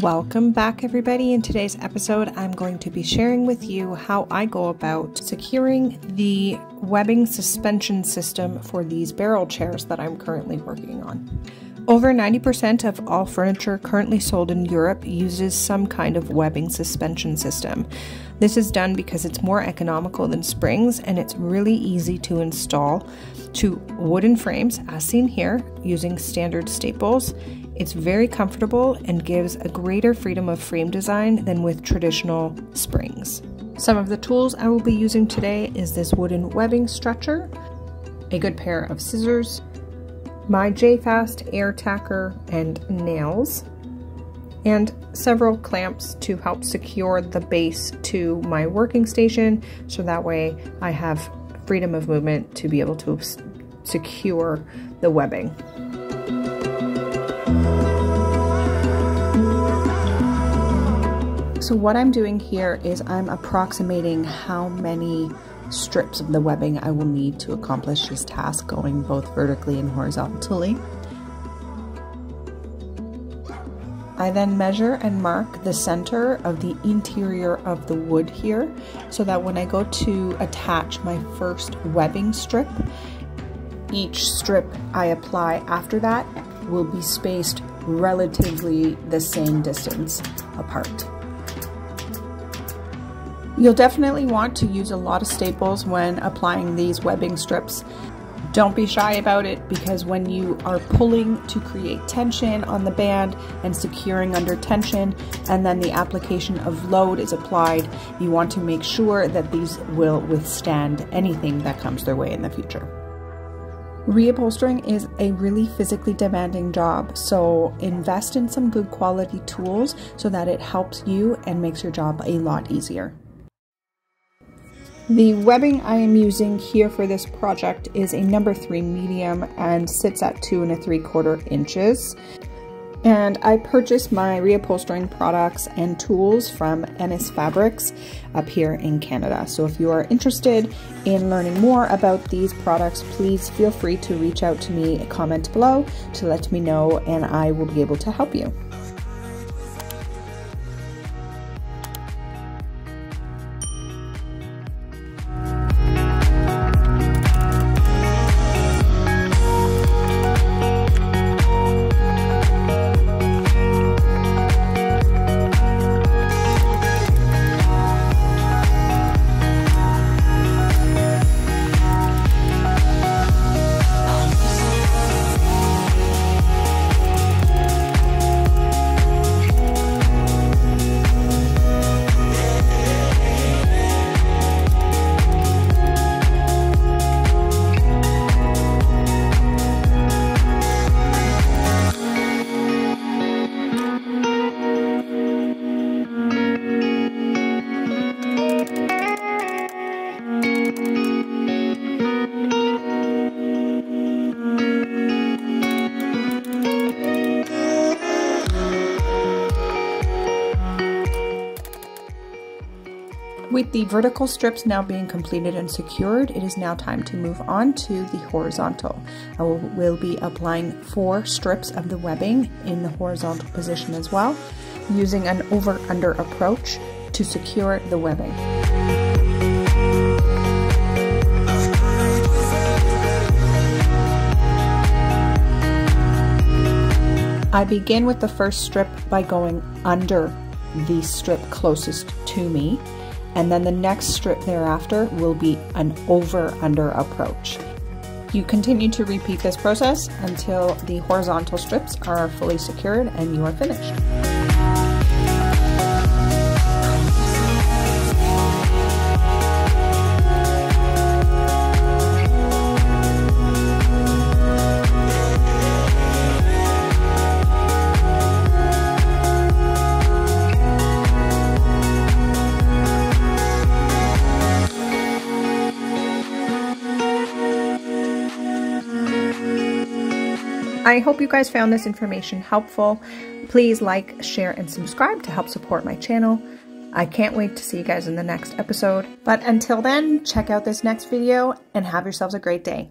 Welcome back, everybody. In today's episode, I'm going to be sharing with you how I go about securing the webbing suspension system for these barrel chairs that I'm currently working on. Over 90% of all furniture currently sold in Europe uses some kind of webbing suspension system. This is done because it's more economical than springs and it's really easy to install to wooden frames, as seen here, using standard staples. It's very comfortable and gives a greater freedom of frame design than with traditional springs. Some of the tools I will be using today is this wooden webbing stretcher, a good pair of scissors, my Jefast air tacker and nails, and several clamps to help secure the base to my working station, so that way I have freedom of movement to be able to secure the webbing. So what I'm doing here is I'm approximating how many strips of the webbing I will need to accomplish this task, going both vertically and horizontally. I then measure and mark the center of the interior of the wood here, so that when I go to attach my first webbing strip, each strip I apply after that will be spaced relatively the same distance apart. You'll definitely want to use a lot of staples when applying these webbing strips. Don't be shy about it, because when you are pulling to create tension on the band and securing under tension, and then the application of load is applied, you want to make sure that these will withstand anything that comes their way in the future. Reupholstering is a really physically demanding job, so invest in some good quality tools so that it helps you and makes your job a lot easier. The webbing I am using here for this project is a number 3 medium and sits at 2 3/4 inches. And I purchased my reupholstering products and tools from Ennis Fabrics up here in Canada. So if you are interested in learning more about these products, please feel free to reach out to me, comment below to let me know, and I will be able to help you. With the vertical strips now being completed and secured, it is now time to move on to the horizontal. I will be applying 4 strips of the webbing in the horizontal position as well, using an over-under approach to secure the webbing. I begin with the first strip by going under the strip closest to me, and then the next strip thereafter will be an over-under approach. You continue to repeat this process until the horizontal strips are fully secured and you are finished. I hope you guys found this information helpful. Please like, share, and subscribe to help support my channel. I can't wait to see you guys in the next episode. But until then, check out this next video and have yourselves a great day.